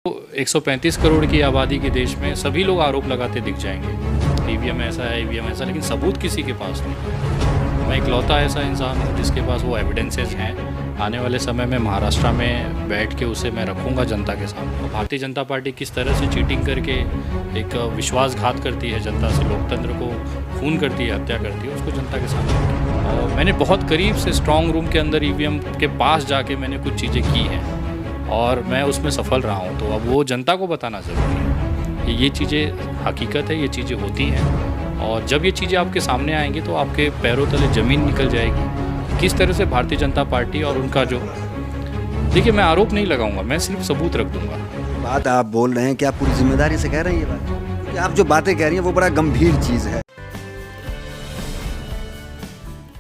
135 करोड़ की आबादी के देश में सभी लोग आरोप लगाते दिख जाएंगे, ईवीएम ऐसा है, ईवीएम ऐसा, लेकिन सबूत किसी के पास नहीं। मैं इकलौता ऐसा इंसान हूँ जिसके पास वो एविडेंसेस हैं। आने वाले समय में महाराष्ट्र में बैठ के उसे मैं रखूँगा जनता के सामने। भारतीय जनता पार्टी किस तरह से चीटिंग करके एक विश्वासघात करती है जनता से, लोकतंत्र को खून करती है, हत्या करती है, उसको जनता के सामने रखेंगे। और मैंने बहुत करीब से स्ट्रांग रूम के अंदर ईवीएम के पास जाके मैंने कुछ चीज़ें की हैं और मैं उसमें सफल रहा हूँ। तो अब वो जनता को बताना ज़रूरी है कि ये चीज़ें हकीकत है, ये चीज़ें होती हैं। और जब ये चीज़ें आपके सामने आएंगी तो आपके पैरों तले ज़मीन निकल जाएगी। किस तरह से भारतीय जनता पार्टी और उनका जो, देखिए मैं आरोप नहीं लगाऊंगा, मैं सिर्फ सबूत रख दूंगा। बात आप बोल रहे हैं कि आप पूरी जिम्मेदारी से कह रहे हैं ये बात, कि आप जो बातें कह रही हैं वो बड़ा गंभीर चीज़ है।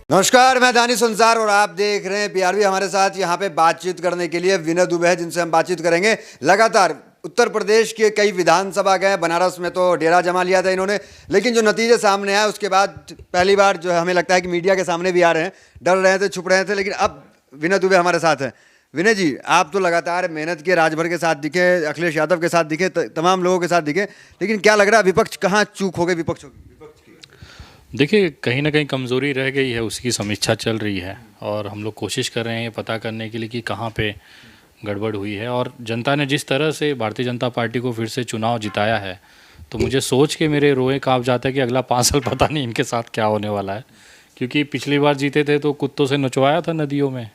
नमस्कार, मैं दानिश संसार और आप देख रहे हैं पीआरवी। हमारे साथ यहाँ पे बातचीत करने के लिए विनय दुबे है, जिनसे हम बातचीत करेंगे। लगातार उत्तर प्रदेश के कई विधानसभा गए, बनारस में तो डेरा जमा लिया था इन्होंने, लेकिन जो नतीजे सामने आए उसके बाद पहली बार जो है हमें लगता है कि मीडिया के सामने भी आ रहे हैं। डर रहे थे, छुप रहे थे, लेकिन अब विनय दुबे हमारे साथ हैं। विनय जी, आप तो लगातार मेहनत किए, राजभर के साथ दिखे, अखिलेश यादव के साथ दिखे, तमाम लोगों के साथ दिखे, लेकिन क्या लग रहा है विपक्ष कहाँ चूक हो गई? विपक्ष देखिए कहीं ना कहीं कमज़ोरी रह गई है, उसकी समीक्षा चल रही है और हम लोग कोशिश कर रहे हैं पता करने के लिए कि कहाँ पे गड़बड़ हुई है। और जनता ने जिस तरह से भारतीय जनता पार्टी को फिर से चुनाव जिताया है, तो मुझे सोच के मेरे रोए काँप जाता है कि अगला 5 साल पता नहीं इनके साथ क्या होने वाला है। क्योंकि पिछली बार जीते थे तो कुत्तों से नचवाया था नदियों में,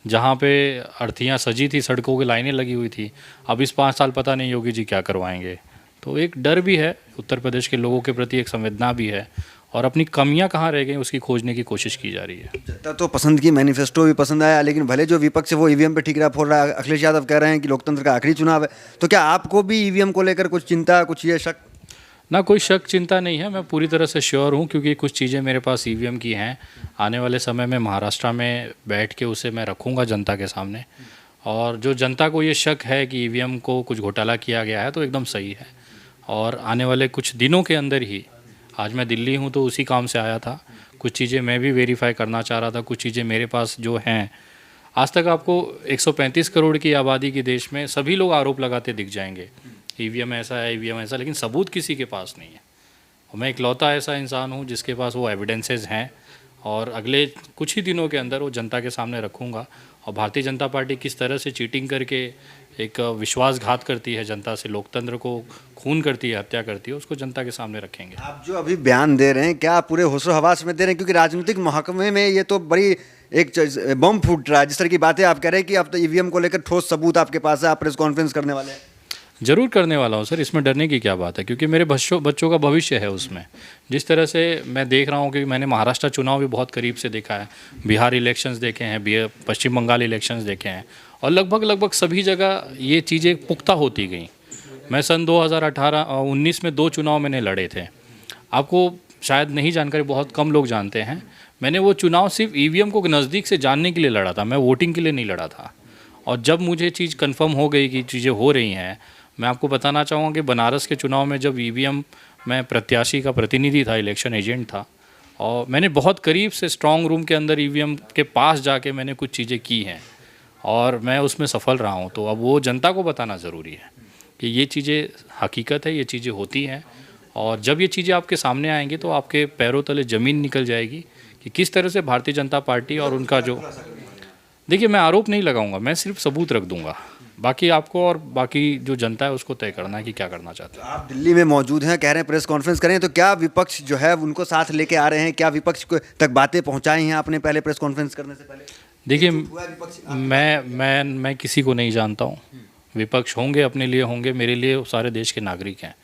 जहाँ पे अर्थियाँ सजी थी, सड़कों की लाइनें लगी हुई थी। अब इस 5 साल पता नहीं योगी जी क्या करवाएंगे। तो एक डर भी है, उत्तर प्रदेश के लोगों के प्रति एक संवेदना भी है और अपनी कमियां कहाँ रह गई उसकी खोजने की कोशिश की जा रही है। जनता तो पसंद की, मैनिफेस्टो भी पसंद आया, लेकिन भले जो विपक्ष है वो ईवीएम पे ठीकरा फोड़ रहा है। अखिलेश यादव कह रहे हैं कि लोकतंत्र का आखिरी चुनाव है। तो क्या आपको भी ईवीएम को लेकर कुछ चिंता, कुछ ये शक? ना, कोई शक चिंता नहीं है। मैं पूरी तरह से श्योर हूँ, क्योंकि कुछ चीज़ें मेरे पास ईवीएम की हैं। आने वाले समय में महाराष्ट्र में बैठ के उसे मैं रखूँगा जनता के सामने। और जो जनता को ये शक है कि ईवीएम को कुछ घोटाला किया गया है, तो एकदम सही है। और आने वाले कुछ दिनों के अंदर ही, आज मैं दिल्ली हूँ तो उसी काम से आया था, कुछ चीज़ें मैं भी वेरीफाई करना चाह रहा था, कुछ चीज़ें मेरे पास जो हैं। आज तक आपको 135 करोड़ की आबादी के देश में सभी लोग आरोप लगाते दिख जाएंगे, ईवीएम ऐसा है, ईवीएम ऐसा, लेकिन सबूत किसी के पास नहीं है। और मैं इकलौता ऐसा इंसान हूँ जिसके पास वो एविडेंसेस हैं और अगले कुछ ही दिनों के अंदर वो जनता के सामने रखूँगा। और भारतीय जनता पार्टी किस तरह से चीटिंग करके एक विश्वासघात करती है जनता से, लोकतंत्र को खून करती है, हत्या करती है, उसको जनता के सामने रखेंगे। आप जो अभी बयान दे रहे हैं, क्या आप पूरे होशो हवास में दे रहे हैं? क्योंकि राजनीतिक महकमे में ये तो बड़ी एक बम फूट रहा है। जिस तरह की बातें आप कह रहे हैं कि अब तो ईवीएम को लेकर ठोस सबूत आपके पास है, आप प्रेस कॉन्फ्रेंस करने वाले हैं। ज़रूर करने वाला हूँ सर, इसमें डरने की क्या बात है, क्योंकि मेरे बच्चों का भविष्य है उसमें। जिस तरह से मैं देख रहा हूँ कि मैंने महाराष्ट्र चुनाव भी बहुत करीब से देखा है, बिहार इलेक्शंस देखे हैं, पश्चिम बंगाल इलेक्शंस देखे हैं, और लगभग सभी जगह ये चीज़ें पुख्ता होती गई। मैं सन 2018-19 में 2 चुनाव मैंने लड़े थे। आपको शायद नहीं जानकारी, बहुत कम लोग जानते हैं। मैंने वो चुनाव सिर्फ ईवीएम को नज़दीक से जानने के लिए लड़ा था, मैं वोटिंग के लिए नहीं लड़ा था। और जब मुझे चीज़ कंफर्म हो गई कि चीज़ें हो रही हैं, मैं आपको बताना चाहूँगा कि बनारस के चुनाव में जब ईवीएम, मैं प्रत्याशी का प्रतिनिधि था, इलेक्शन एजेंट था, और मैंने बहुत करीब से स्ट्रांग रूम के अंदर ईवीएम के पास जाके मैंने कुछ चीज़ें की हैं और मैं उसमें सफल रहा हूँ। तो अब वो जनता को बताना ज़रूरी है कि ये चीज़ें हकीकत है, ये चीज़ें होती हैं। और जब ये चीज़ें आपके सामने आएंगी तो आपके पैरों तले ज़मीन निकल जाएगी कि किस तरह से भारतीय जनता पार्टी और उनका जो, देखिए मैं आरोप नहीं लगाऊंगा, मैं सिर्फ सबूत रख दूंगा। बाकी आपको और बाकी जो जनता है उसको तय करना है कि क्या करना चाहते हैं। आप दिल्ली में मौजूद हैं, कह रहे हैं प्रेस कॉन्फ्रेंस करें, तो क्या विपक्ष जो है उनको साथ लेके आ रहे हैं? क्या विपक्ष को तक बातें पहुंचाई हैं आपने पहले प्रेस कॉन्फ्रेंस करने से पहले? देखिए मैं किसी को नहीं जानता हूँ। विपक्ष होंगे अपने लिए होंगे, मेरे लिए सारे देश के नागरिक हैं।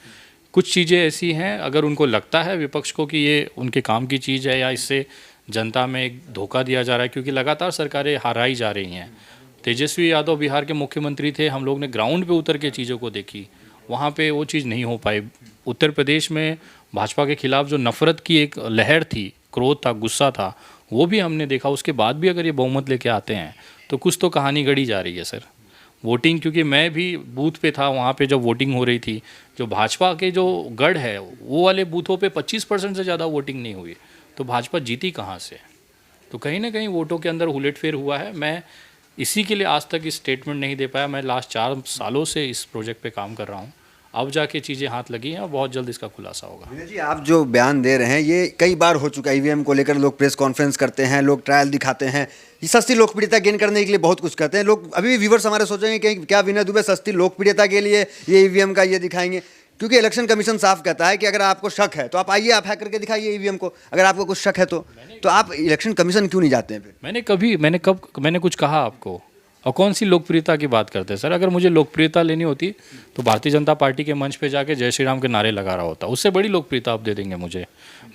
कुछ चीज़ें ऐसी हैं, अगर उनको लगता है विपक्ष को कि ये उनके काम की चीज़ है या इससे जनता में एक धोखा दिया जा रहा है, क्योंकि लगातार सरकारें हाराई जा रही हैं। तेजस्वी यादव बिहार के मुख्यमंत्री थे, हम लोग ने ग्राउंड पे उतर के चीज़ों को देखी, वहाँ पे वो चीज़ नहीं हो पाई। उत्तर प्रदेश में भाजपा के खिलाफ जो नफ़रत की एक लहर थी, क्रोध था, गुस्सा था, वो भी हमने देखा। उसके बाद भी अगर ये बहुमत लेके आते हैं तो कुछ तो कहानी गढ़ी जा रही है सर। वोटिंग, क्योंकि मैं भी बूथ पे था, वहाँ पे जब वोटिंग हो रही थी, जो भाजपा के जो गढ़ है वो वाले बूथों पे 25% से ज़्यादा वोटिंग नहीं हुई, तो भाजपा जीती कहाँ से? तो कहीं ना कहीं वोटों के अंदर उलटफेर हुआ है। मैं इसी के लिए आज तक इस स्टेटमेंट नहीं दे पाया। मैं लास्ट 4 सालों से इस प्रोजेक्ट पे काम कर रहा हूँ, अब जाके चीज़ें हाथ लगी हैं और बहुत जल्द इसका खुलासा होगा। विनय जी, आप जो बयान दे रहे हैं ये कई बार हो चुका है। ईवीएम को लेकर लोग प्रेस कॉन्फ्रेंस करते हैं, लोग ट्रायल दिखाते हैं, ये सस्ती लोकप्रियता गेन करने के लिए बहुत कुछ करते हैं लोग। अभी भी व्यूवर्स हमारे सोचेंगे कि क्या विनय दुबे सस्ती लोकप्रियता के लिए ये ईवीएम का ये दिखाएंगे, क्योंकि इलेक्शन कमीशन साफ कहता है कि अगर आपको शक है तो आप आइए, आप हैक करके दिखाइए ईवीएम को, अगर आपको कुछ शक है तो आप इलेक्शन कमीशन क्यों नहीं जाते हैं फिर? मैंने कुछ कहा आपको? और कौन सी लोकप्रियता की बात करते हैं सर? अगर मुझे लोकप्रियता लेनी होती तो भारतीय जनता पार्टी के मंच पे जाके जय श्री राम के नारे लगा रहा होता, उससे बड़ी लोकप्रियता आप दे देंगे मुझे।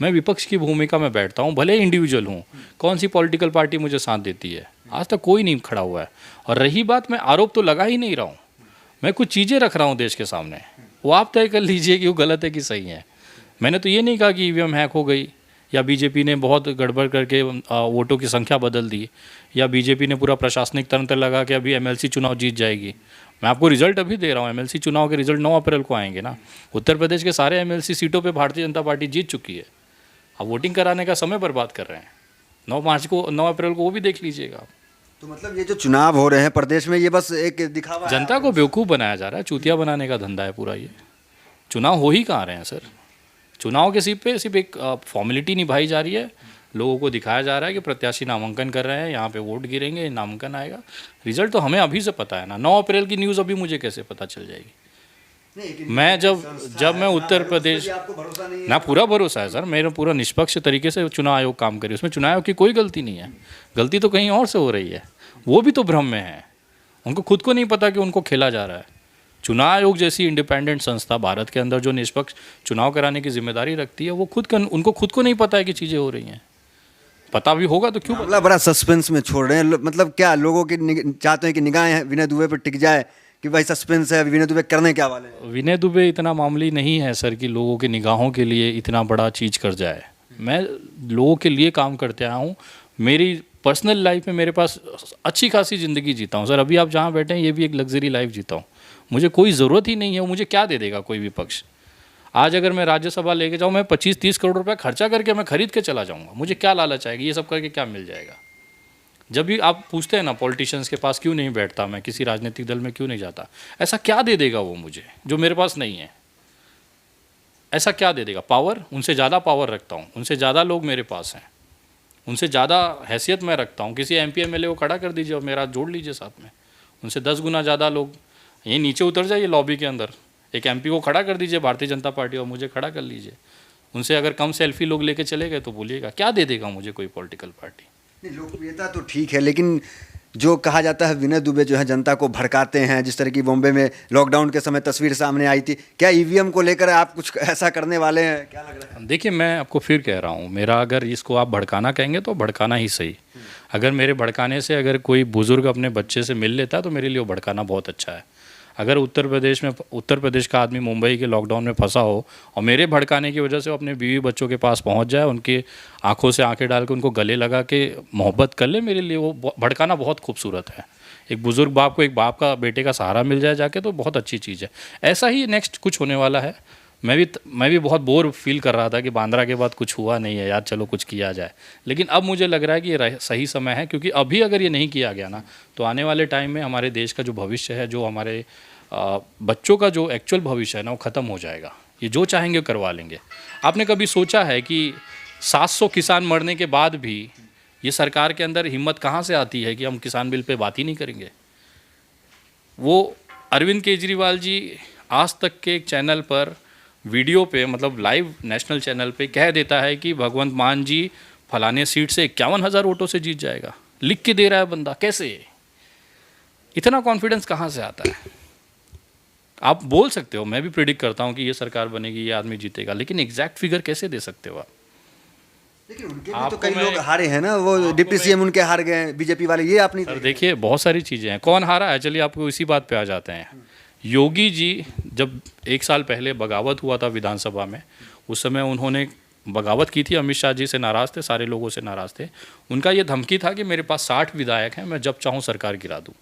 मैं विपक्ष की भूमिका में बैठता हूँ, भले इंडिविजुअल हूँ, कौन सी पॉलिटिकल पार्टी मुझे साथ देती है? आज तक कोई नहीं खड़ा हुआ है। और रही बात, मैं आरोप तो लगा ही नहीं रहा हूँ, मैं कुछ चीज़ें रख रहा हूँ देश के सामने, वो आप तय कर लीजिए कि वो गलत है कि सही है। मैंने तो ये नहीं कहा कि ईवीएम हैक हो गई, या बीजेपी ने बहुत गड़बड़ करके वोटों की संख्या बदल दी, या बीजेपी ने पूरा प्रशासनिक तंत्र लगा कि अभी एमएलसी चुनाव जीत जाएगी। मैं आपको रिजल्ट अभी दे रहा हूँ, एमएलसी चुनाव के रिजल्ट 9 अप्रैल को आएंगे ना। उत्तर प्रदेश के सारे एमएलसी सीटों पे भारतीय जनता पार्टी जीत चुकी है। अब वोटिंग कराने का समय बर्बाद कर रहे हैं। 9 अप्रैल को वो भी देख लीजिएगा। तो मतलब ये जो चुनाव हो रहे हैं प्रदेश में, ये बस एक दिखावा है? जनता को बेवकूफ़ बनाया जा रहा है, चूतिया बनाने का धंधा है पूरा ये। चुनाव हो ही कहाँ रहे हैं सर? चुनाव के सिर्फ एक फॉर्मेलिटी निभाई जा रही है, लोगों को दिखाया जा रहा है कि प्रत्याशी नामांकन कर रहे हैं, यहाँ पे वोट गिरेंगे, नामांकन आएगा। रिजल्ट तो हमें अभी से पता है ना। 9 अप्रैल की न्यूज़ अभी मुझे कैसे पता चल जाएगी? मैं जब मैं उत्तर प्रदेश ना, पूरा भरोसा है सर, मेरा पूरा निष्पक्ष तरीके से चुनाव आयोग काम करे, उसमें चुनाव आयोग की कोई गलती नहीं है। गलती तो कहीं और से हो रही है, वो भी तो भ्रम में है। उनको खुद को नहीं पता कि उनको खेला जा रहा है। चुनाव आयोग जैसी इंडिपेंडेंट संस्था भारत के अंदर जो निष्पक्ष चुनाव कराने की जिम्मेदारी रखती है, वो उनको खुद को नहीं पता है कि चीज़ें हो रही हैं। पता भी होगा तो क्यों मामला बड़ा सस्पेंस में छोड़ रहे हैं। मतलब क्या लोगों की चाहते हैं कि निगाहें विनय दुबे पर टिक जाए कि भाई सस्पेंस है, विनय दुबे करने क्या वाले हैं? विनय दुबे इतना मामूली नहीं है सर कि लोगों की निगाहों के लिए इतना बड़ा चीज़ कर जाए। मैं लोगों के लिए काम करते आया हूँ। मेरी पर्सनल लाइफ में मेरे पास अच्छी खासी ज़िंदगी जीता हूँ सर। अभी आप जहाँ बैठे हैं ये भी एक लग्जरी लाइफ जीता हूँ। मुझे कोई ज़रूरत ही नहीं है, मुझे क्या दे देगा कोई भी पक्ष। आज अगर मैं राज्यसभा लेके जाऊँ, मैं 25-30 करोड़ रुपए खर्चा करके मैं खरीद के चला जाऊँगा। मुझे क्या लालच आएगी? ये सब करके क्या मिल जाएगा? जब भी आप पूछते हैं ना पॉलिटिशियंस के पास क्यों नहीं बैठता, मैं किसी राजनीतिक दल में क्यों नहीं जाता, ऐसा क्या दे देगा वो मुझे जो मेरे पास नहीं है? ऐसा क्या दे देगा? पावर, उनसे ज़्यादा पावर रखता हूँ, उनसे ज़्यादा लोग मेरे पास हैं, उनसे ज़्यादा हैसियत मैं रखता हूँ। किसी MP MLA को खड़ा कर दीजिए और मेरा जोड़ लीजिए साथ में, उनसे 10 गुना ज़्यादा लोग। ये नीचे उतर जाइए लॉबी के अंदर, एक MP को खड़ा कर दीजिए भारतीय जनता पार्टी और मुझे खड़ा कर लीजिए। उनसे अगर कम सेल्फी लोग लेके चले गए तो बोलिएगा क्या दे देगा मुझे कोई पॉलिटिकल पार्टी? नहीं, लोकप्रियता तो ठीक है, लेकिन जो कहा जाता है विनय दुबे जो है जनता को भड़काते हैं, जिस तरह की बॉम्बे में लॉकडाउन के समय तस्वीर सामने आई थी, क्या ईवीएम को लेकर आप कुछ ऐसा करने वाले हैं? क्या लग रहा है? देखिए, मैं आपको फिर कह रहा हूँ, मेरा अगर इसको आप भड़काना कहेंगे तो भड़काना ही सही। अगर मेरे भड़काने से अगर कोई बुजुर्ग अपने बच्चे से मिल लेता है तो मेरे लिए वो भड़काना बहुत अच्छा है। अगर उत्तर प्रदेश का आदमी मुंबई के लॉकडाउन में फंसा हो और मेरे भड़काने की वजह से वो अपने बीवी बच्चों के पास पहुंच जाए, उनकी आंखों से आंखें डाल के उनको गले लगा के मोहब्बत कर ले, मेरे लिए वो भड़काना बहुत खूबसूरत है। एक बुज़ुर्ग बाप को एक बाप का बेटे का सहारा मिल जाए जाके तो बहुत अच्छी चीज़ है। ऐसा ही नेक्स्ट कुछ होने वाला है। मैं भी बहुत बोर फील कर रहा था कि बांद्रा के बाद कुछ हुआ नहीं है यार, चलो कुछ किया जाए। लेकिन अब मुझे लग रहा है कि ये सही समय है, क्योंकि अभी अगर ये नहीं किया गया ना तो आने वाले टाइम में हमारे देश का जो भविष्य है, जो हमारे बच्चों का जो एक्चुअल भविष्य है ना, वो ख़त्म हो जाएगा। ये जो चाहेंगे करवा लेंगे। आपने कभी सोचा है कि 700 किसान मरने के बाद भी ये सरकार के अंदर हिम्मत कहाँ से आती है कि हम किसान बिल पे बात ही नहीं करेंगे? वो अरविंद केजरीवाल जी आज तक के एक चैनल पर वीडियो पे, मतलब लाइव नेशनल चैनल पे कह देता है कि भगवंत मान जी फलाने सीट से 51,000 वोटों से जीत जाएगा। लिख के दे रहा है बंदा, कैसे? इतना कॉन्फिडेंस कहाँ से आता है? आप बोल सकते हो, मैं भी प्रिडिक्ट करता हूँ कि ये सरकार बनेगी, ये आदमी जीतेगा, लेकिन एग्जैक्ट फिगर कैसे दे सकते हो आप? लेकिन उनके भी तो कई लोग हारे हैं ना, वो डिप्टी CM उनके हार गए, बीजेपी वाले, ये आप नहीं सर देखिए, बहुत सारी चीज़ें हैं। कौन हारा है? चलिए आपको इसी बात पे आ जाते हैं। योगी जी जब 1 साल पहले बगावत हुआ था विधानसभा में, उस समय उन्होंने बगावत की थी, अमित शाह जी से नाराज़ थे, सारे लोगों से नाराज़ थे। उनका ये धमकी था कि मेरे पास 60 विधायक हैं, मैं जब चाहूँ सरकार गिरा दूँ।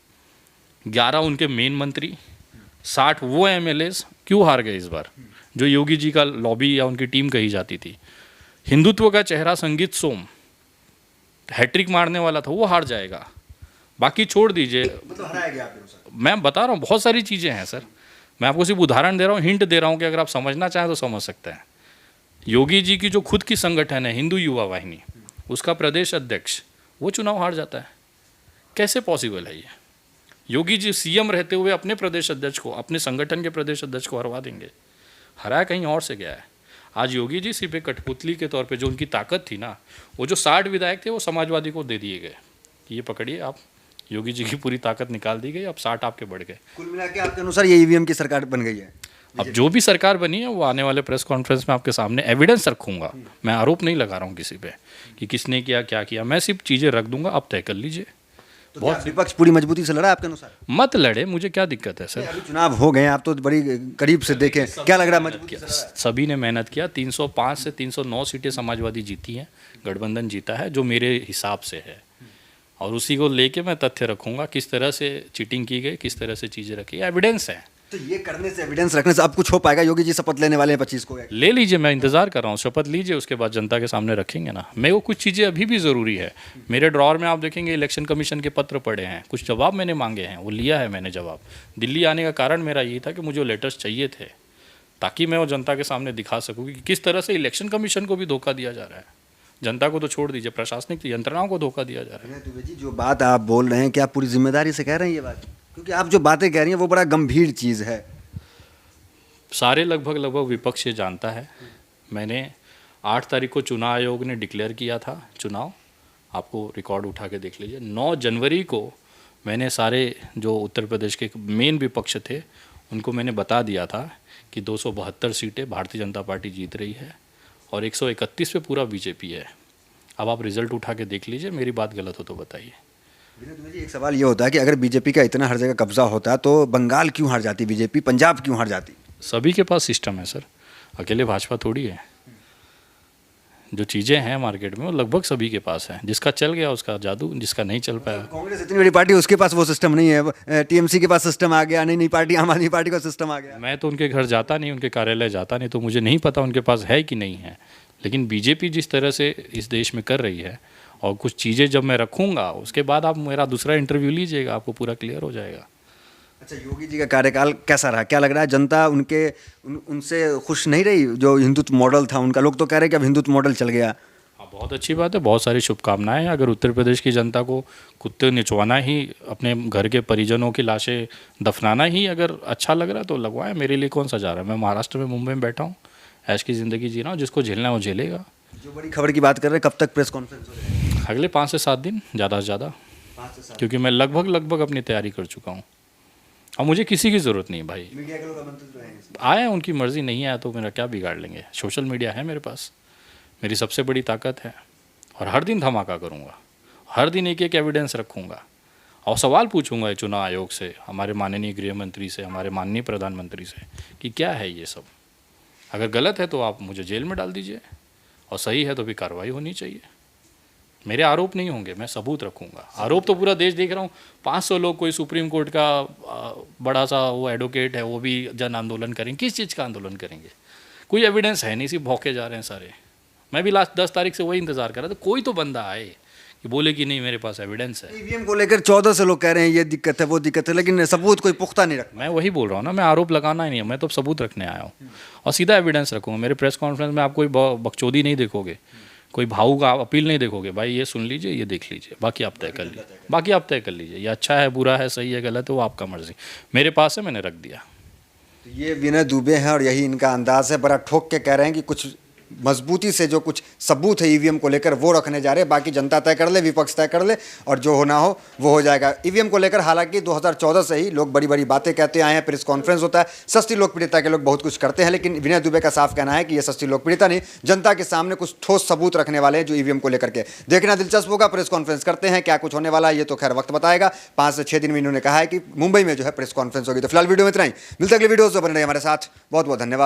11 उनके मेन मंत्री, 60 वो MLAs क्यों हार गए इस बार? जो योगी जी का लॉबी या उनकी टीम कही जाती थी। हिंदुत्व का चेहरा संगीत सोम हैट्रिक मारने वाला था, वो हार जाएगा। बाकी छोड़ दीजिए, मतलब हराया गया आपके अनुसार। मैं बता रहा हूँ बहुत सारी चीज़ें हैं सर, मैं आपको सिर्फ उदाहरण दे रहा हूँ, हिंट दे रहा हूँ कि अगर आप समझना चाहें तो समझ सकते हैं। योगी जी की जो खुद की संगठन है हिंदू युवा वाहिनी, उसका प्रदेश अध्यक्ष वो चुनाव हार जाता है, कैसे पॉसिबल है ये? योगी जी सीएम रहते हुए अपने प्रदेश अध्यक्ष को, अपने संगठन के प्रदेश अध्यक्ष को हरवा देंगे? हराया कहीं और से गया है। आज योगी जी सिर्फ एक कठपुतली के तौर पे, जो उनकी ताकत थी ना, वो जो 60 विधायक थे वो समाजवादी को दे दिए गए, ये पकड़िए आप, योगी जी की पूरी ताकत निकाल दी गई, अब 60 आपके बढ़ गए। कुल मिला के आपके अनुसार ये ईवीएम की सरकार बन गई है। अब जो भी सरकार बनी है वो आने वाले प्रेस कॉन्फ्रेंस में आपके सामने एविडेंस रखूंगा, मैं आरोप नहीं लगा रहा हूँ किसी पे कि किसने किया क्या किया, मैं सिर्फ चीज़ें रख दूंगा, आप तय कर लीजिए। तो बहुत विपक्ष पूरी मजबूती से लड़ा आपके अनुसार? मत लड़े, मुझे क्या दिक्कत है सर? अभी चुनाव हो गए हैं, आप तो बड़ी करीब से देखें, क्या लग रहा है मजबूती से लड़ा है? सभी ने मेहनत किया, 305 से 309 सीटें समाजवादी जीती हैं, गठबंधन जीता है, जो मेरे हिसाब से है, और उसी को लेके मैं तथ्य रखूंगा, किस तरह से चीटिंग की गई, किस तरह से चीज़ें रखी, एविडेंस है। तो ये करने से, एविडेंस रखने से अब कुछ हो पाएगा? योगी जी शपथ लेने वाले हैं 25 को। ले लीजिए, मैं इंतज़ार कर रहा हूँ, शपथ लीजिए, उसके बाद जनता के सामने रखेंगे ना। मेरे को कुछ चीज़ें अभी भी ज़रूरी है, मेरे ड्रॉर में आप देखेंगे इलेक्शन कमीशन के पत्र पड़े हैं, कुछ जवाब मैंने मांगे हैं, वो लिया है मैंने जवाब। दिल्ली आने का कारण मेरा यही था कि मुझे वो लेटर्स चाहिए थे, ताकि मैं वो जनता के सामने दिखा सकूँ कि किस तरह से इलेक्शन कमीशन को भी धोखा दिया जा रहा है। जनता को तो छोड़ दीजिए, प्रशासनिक यंत्रणाओं को धोखा दिया जा रहा है। दुबे जी, जो बात आप बोल रहे हैं, क्या आप पूरी जिम्मेदारी से कह रहे हैं ये बात? क्योंकि आप जो बातें कह रही हैं वो बड़ा गंभीर चीज़ है। सारे लगभग विपक्ष ये जानता है। मैंने 8 तारीख को चुनाव आयोग ने डिक्लेयर किया था चुनाव, आपको रिकॉर्ड उठा के देख लीजिए। 9 जनवरी को मैंने सारे जो उत्तर प्रदेश के मेन विपक्ष थे उनको मैंने बता दिया था कि 272 सीटें भारतीय जनता पार्टी जीत रही है और 131 पे पूरा बीजेपी है। अब आप रिजल्ट उठा के देख लीजिए, मेरी बात गलत हो तो बताइए। जी, एक सवाल ये होता है कि अगर बीजेपी का इतना हर जगह कब्जा होता तो बंगाल क्यों हार जाती बीजेपी, पंजाब क्यों हार जाती? सभी के पास सिस्टम है सर, अकेले भाजपा थोड़ी है। जो चीज़ें हैं मार्केट में वो लगभग सभी के पास है, जिसका चल गया उसका जादू, जिसका नहीं चल पाया। कांग्रेस इतनी बड़ी पार्टी, उसके पास वो सिस्टम नहीं है। टीएमसी के पास सिस्टम आ गया, नई पार्टी आम आदमी पार्टी का सिस्टम आ गया। मैं तो उनके घर जाता नहीं, उनके कार्यालय जाता नहीं, तो मुझे नहीं पता उनके पास है कि नहीं है। लेकिन बीजेपी जिस तरह से इस देश में कर रही है, और कुछ चीज़ें जब मैं रखूँगा उसके बाद आप मेरा दूसरा इंटरव्यू लीजिएगा, आपको पूरा क्लियर हो जाएगा। अच्छा, योगी जी का कार्यकाल कैसा रहा? क्या लग रहा है जनता उनसे खुश नहीं रही? जो हिंदुत्व मॉडल था उनका, लोग तो कह रहे हैं कि अब हिंदुत्व मॉडल चल गया। हाँ, बहुत अच्छी बात है, बहुत सारी शुभकामनाएं हैं। अगर उत्तर प्रदेश की जनता को कुत्ते निचवाना ही, अपने घर के परिजनों की लाशें दफनाना ही अगर अच्छा लग रहा है तो लगवाएं, मेरे लिए कौन सा जा रहा है। मैं महाराष्ट्र में, मुंबई में बैठा हूँ, ऐश की ज़िंदगी जी रहा हूँ, जिसको झेलना है वो झेलेगा। जो बड़ी खबर की बात कर रहे हैं, कब तक प्रेस कॉन्फ्रेंस हो रही है? अगले 5 से 7 दिन ज़्यादा से ज़्यादा, क्योंकि मैं लगभग अपनी तैयारी कर चुका हूँ और मुझे किसी की ज़रूरत नहीं भाई। मीडिया के लोग आमंत्रित रहे हैं? आए, उनकी मर्ज़ी, नहीं आया तो मेरा क्या बिगाड़ लेंगे। सोशल मीडिया है मेरे पास, मेरी सबसे बड़ी ताकत है, और हर दिन धमाका करूँगा, हर दिन एक एक एविडेंस रखूँगा और सवाल पूछूंगा चुनाव आयोग से, हमारे माननीय गृह मंत्री से, हमारे माननीय प्रधानमंत्री से कि क्या है ये सब। अगर गलत है तो आप मुझे जेल में डाल दीजिए, और सही है तो भी कार्रवाई होनी चाहिए। मेरे आरोप नहीं होंगे, मैं सबूत रखूंगा। आरोप तो पूरा देश देख रहा हूँ, 500 लोग, कोई सुप्रीम कोर्ट का बड़ा सा वो एडवोकेट है, वो भी जन आंदोलन करेंगे। किस चीज़ का आंदोलन करेंगे? कोई एविडेंस है नहीं, सिर्फ भौंके जा रहे हैं सारे। मैं भी लास्ट 10 तारीख से वही इंतज़ार कर रहा था, कोई तो बंदा आए कि बोले कि नहीं मेरे पास एविडेंस है। ईवीएम को लेकर 14 से लोग कह रहे हैं ये दिक्कत है वो दिक्कत है, लेकिन सबूत कोई पुख्ता नहीं रखा। मैं वही बोल रहा हूँ ना, मैं आरोप लगाना ही नहीं है, मैं तो सबूत रखने आया हूँ और सीधा एविडेंस रखूँगा। मेरे प्रेस कॉन्फ्रेंस में आप कोई बकचोदी नहीं देखोगे, कोई भावुक अपील नहीं देखोगे। भाई ये सुन लीजिए, ये देख लीजिए, बाकी आप तय कर लीजिए, बाकी आप तय कर लीजिए। ये अच्छा है, बुरा है, सही है, गलत है, वो आपका मर्जी। मेरे पास है, मैंने रख दिया। तो ये विनय दुबे हैं और यही इनका अंदाज है। बड़ा ठोक के कह रहे हैं कि कुछ मजबूती से जो कुछ सबूत है ईवीएम को लेकर वो रखने जा रहे हैं, बाकी जनता तय कर ले, विपक्ष तय कर ले, और जो होना हो वो हो जाएगा। ईवीएम को लेकर हालांकि 2014 से ही लोग बड़ी बड़ी बातें कहते आए हैं, प्रेस कॉन्फ्रेंस होता है, सस्ती लोकप्रियता के लोग बहुत कुछ करते हैं, लेकिन विनय दुबे का साफ कहना है कि ये सस्ती लोकप्रियता नहीं, जनता के सामने कुछ ठोस सबूत रखने वाले हैं जो ईवीएम को लेकर के। देखना दिलचस्प होगा, प्रेस कॉन्फ्रेंस करते हैं, क्या कुछ होने वाला है ये तो खैर वक्त बताएगा। 5 से 6 दिन में इन्होंने कहा है कि मुंबई में जो है प्रेस कॉन्फ्रेंस होगी। तो फिलहाल वीडियो में इतना ही, मिलते अगले वीडियो से बने रहिए हमारे साथ। बहुत बहुत धन्यवाद।